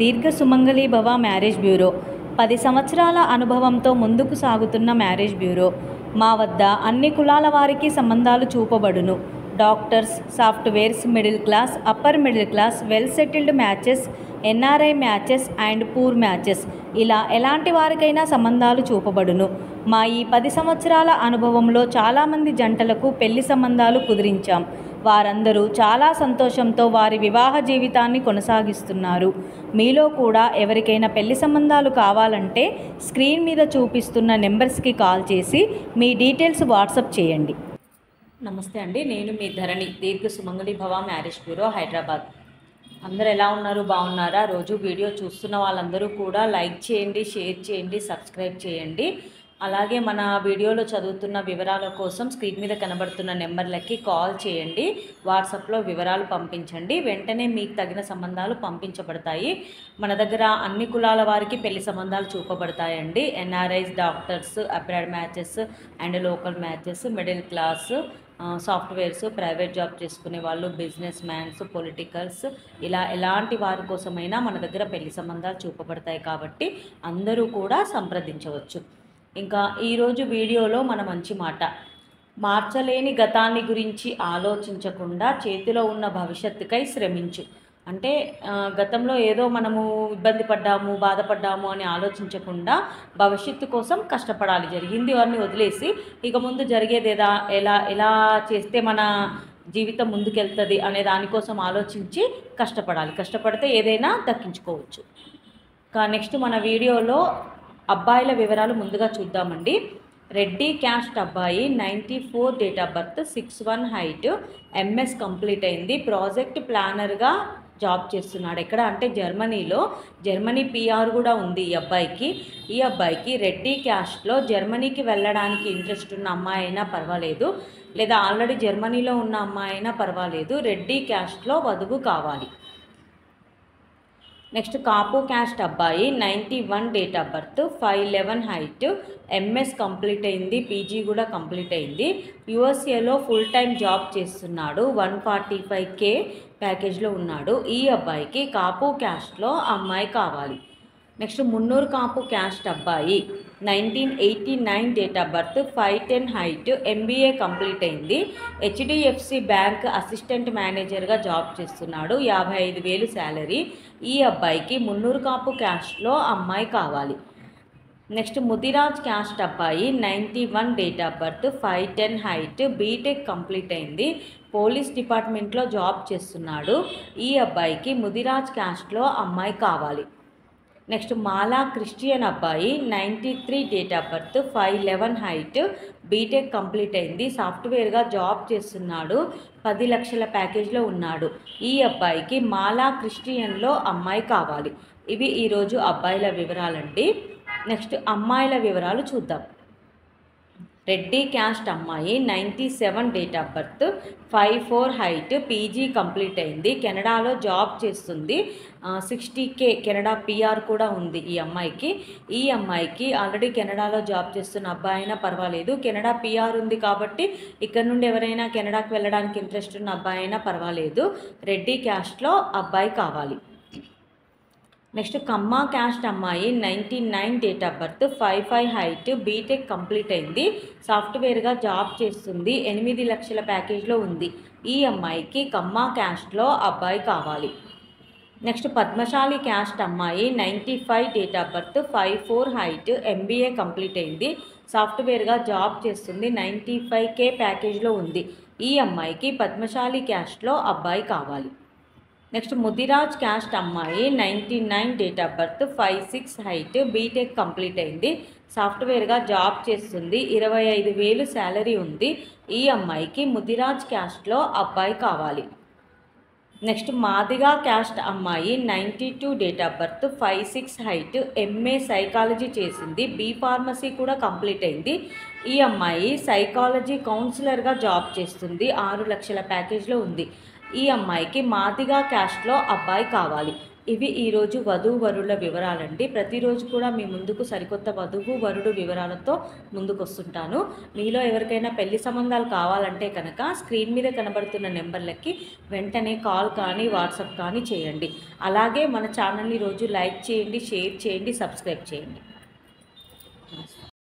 దీర్ఘ సుమంగళి భవ marriage bureau 10 సంవత్సరాల అనుభవంతో ముందుకు సాగుతున్న మ్యారేజ్ బ్యూరో. మా వద్ద అన్ని కులాల వారికి సంబంధాలు చూపబడును. Doctors, softwares, middle class, upper middle class, well settled matches, NRI matches and poor matches, ఇలా ఎలాంటి వారికైనా సంబంధాలు చూపబడును. మా ఈ 10 సంవత్సరాల అనుభవంలో చాలామంది జంటలకు పెళ్లి సంబంధాలు కుదిరించాం. వారందరూ చాలా సంతోషంతో వారి వివాహ జీవితాన్ని కొనసాగిస్తున్నారు. మీలో కూడా ఎవరికైనా పెళ్లి సంబంధాలు కావాలంటే స్క్రీన్ మీద చూపిస్తున్న నెంబర్స్కి కాల్ చేసి మీ డీటెయిల్స్ వాట్సాప్ చేయండి. నమస్తే అండి, నేను మీ ధరణి, దీర్ఘ సుమంగళి భవ మ్యారేజ్ బ్యూరో, హైదరాబాద్. అందరూ ఎలా ఉన్నారు? బాగున్నారా? రోజు వీడియో చూస్తున్న వాళ్ళందరూ కూడా లైక్ చేయండి, షేర్ చేయండి, సబ్స్క్రైబ్ చేయండి. అలాగే మన వీడియోలో చదువుతున్న వివరాల కోసం స్క్రీన్ మీద కనబడుతున్న నెంబర్లకి కాల్ చేయండి. వాట్సాప్లో వివరాలు పంపించండి. వెంటనే మీకు తగిన సంబంధాలు పంపించబడతాయి. మన దగ్గర అన్ని కులాల వారికి పెళ్లి సంబంధాలు చూపబడతాయండి. NRIs, doctors, abroad matches and local matches, middle class, softwares, private job చేసుకునే వాళ్ళు, బిజినెస్ మ్యాన్స్, పొలిటికల్స్, ఇలా ఎలాంటి వారి కోసమైనా మన దగ్గర పెళ్లి సంబంధాలు చూపబడతాయి. కాబట్టి అందరూ కూడా సంప్రదించవచ్చు. ఇంకా ఈరోజు వీడియోలో మన మంచి మాట, మార్చలేని గతాన్ని గురించి ఆలోచించకుండా చేతిలో ఉన్న భవిష్యత్తుకై శ్రమించు. అంటే గతంలో ఏదో మనము ఇబ్బంది పడ్డాము, బాధపడ్డాము అని ఆలోచించకుండా భవిష్యత్తు కోసం కష్టపడాలి. జరిగింది వారిని వదిలేసి ఇక ముందు జరిగేది ఎలా చేస్తే మన జీవితం ముందుకెళ్తుంది అనే దానికోసం ఆలోచించి కష్టపడాలి. కష్టపడితే ఏదైనా దక్కించుకోవచ్చు. నెక్స్ట్ మన వీడియోలో అబ్బాయిల వివరాలు ముందుగా చూద్దామండి. రెడ్డి క్యాస్ట్ అబ్బాయి, 94 date of birth, 6'1" height, MS complete అయింది. ప్రాజెక్ట్ ప్లానర్గా జాబ్ చేస్తున్నాడు. ఎక్కడ అంటే జర్మనీలో. జర్మనీ పిఆర్ కూడా ఉంది ఈ అబ్బాయికి రెడ్డి క్యాస్ట్లో జర్మనీకి వెళ్ళడానికి ఇంట్రెస్ట్ ఉన్న అమ్మాయి అయినా పర్వాలేదు, లేదా ఆల్రెడీ జర్మనీలో ఉన్న అమ్మాయి అయినా పర్వాలేదు, రెడ్డి క్యాస్ట్లో వధువు కావాలి. నెక్స్ట్ కాపు క్యాస్ట్ అబ్బాయి, 91 date of birth, 5'11" height, MS complete అయింది, పీజీ కూడా కంప్లీట్ అయింది. యూఎస్ఏలో ఫుల్ టైం జాబ్ చేస్తున్నాడు. 145K ప్యాకేజ్లో ఉన్నాడు. ఈ అబ్బాయికి కాపు క్యాస్ట్లో అమ్మాయి కావాలి. నెక్స్ట్ మున్నూరు కాపు క్యాస్ట్ అబ్బాయి, 1989 date of birth, 5'10" height, MBA complete అయింది. హెచ్డిఎఫ్సి బ్యాంక్ అసిస్టెంట్ మేనేజర్గా జాబ్ చేస్తున్నాడు. 55,000 శాలరీ. ఈ అబ్బాయికి మున్నూరు కాపు క్యాస్ట్లో అమ్మాయి కావాలి. నెక్స్ట్ ముదిరాజ్ క్యాస్ట్ అబ్బాయి, 91 date of birth, 5'10" height, BTech complete అయింది. పోలీస్ డిపార్ట్మెంట్లో జాబ్ చేస్తున్నాడు. ఈ అబ్బాయికి ముదిరాజ్ క్యాస్ట్లో అమ్మాయి కావాలి. నెక్స్ట్ మాలా క్రిస్టియన్ అబ్బాయి, 93 date of birth, 5'11" height, BTech complete అయింది. సాఫ్ట్వేర్గా జాబ్ చేస్తున్నాడు. 10 లక్షల ప్యాకేజ్లో ఉన్నాడు. ఈ అబ్బాయికి మాలా క్రిస్టియన్లో అమ్మాయి కావాలి. ఇవి ఈరోజు అబ్బాయిల వివరాలండి. నెక్స్ట్ అమ్మాయిల వివరాలు చూద్దాం. రెడ్డి క్యాస్ట్ అమ్మాయి, 97 date of birth, 5'4" height, PG complete అయింది. కెనడాలో జాబ్ చేస్తుంది. 60K కెనడా పిఆర్ కూడా ఉంది ఈ అమ్మాయికి ఆల్రెడీ కెనడాలో జాబ్ చేస్తున్న అబ్బాయి అయినా పర్వాలేదు, కెనడా పిఆర్ ఉంది కాబట్టి ఇక్కడ నుండి ఎవరైనా కెనడాకి వెళ్ళడానికి ఇంట్రెస్ట్ ఉన్న అబ్బాయి అయినా పర్వాలేదు. రెడ్డి క్యాస్ట్లో అబ్బాయి కావాలి. నెక్స్ట్ కమ్మ క్యాస్ట్ అమ్మాయి, 99 date of birth, 5'5" height, BTech complete అయింది. సాఫ్ట్వేర్గా జాబ్ చేస్తుంది. 8 లక్షల ప్యాకేజ్లో ఉంది. ఈ అమ్మాయికి కమ్మ క్యాస్ట్లో అబ్బాయి కావాలి. నెక్స్ట్ పద్మశాలి క్యాస్ట్ అమ్మాయి, 95 date of birth, 5'4" height, MBA complete అయింది. సాఫ్ట్వేర్గా జాబ్ చేస్తుంది. 95K ప్యాకేజ్లో ఉంది. ఈ అమ్మాయికి పద్మశాలి క్యాస్ట్లో అబ్బాయి కావాలి. నెక్స్ట్ ముదిరాజ్ క్యాస్ట్ అమ్మాయి, 99 date of birth, 5'6" height, BTech complete అయింది. సాఫ్ట్వేర్గా జాబ్ చేస్తుంది. 25,000 శాలరీ ఉంది. ఈ అమ్మాయికి ముదిరాజ్ క్యాస్ట్లో అబ్బాయి కావాలి. నెక్స్ట్ మాదిగా క్యాస్ట్ అమ్మాయి, 92 date of birth, 5'6" height, MA psychology చేసింది. బీ ఫార్మసీ కూడా కంప్లీట్ అయింది. ఈ అమ్మాయి సైకాలజీ కౌన్సిలర్గా జాబ్ చేస్తుంది. 6 లక్షల ప్యాకేజ్లో ఉంది. ఈ అమ్మాయికి మాదిగా క్యాస్ట్లో అబ్బాయి కావాలి. ఇవి ఈరోజు వధువు వరుల వివరాలండి. ప్రతిరోజు కూడా మీ ముందుకు సరికొత్త వధువు వరుడు వివరాలతో ముందుకు వస్తుంటాను. మీలో ఎవరికైనా పెళ్లి సంబంధాలు కావాలంటే కనుక స్క్రీన్ మీద కనబడుతున్న నెంబర్లకి వెంటనే కాల్ కానీ వాట్సాప్ కానీ చేయండి. అలాగే మన ఛానల్ని రోజు లైక్ చేయండి, షేర్ చేయండి, సబ్స్క్రైబ్ చేయండి.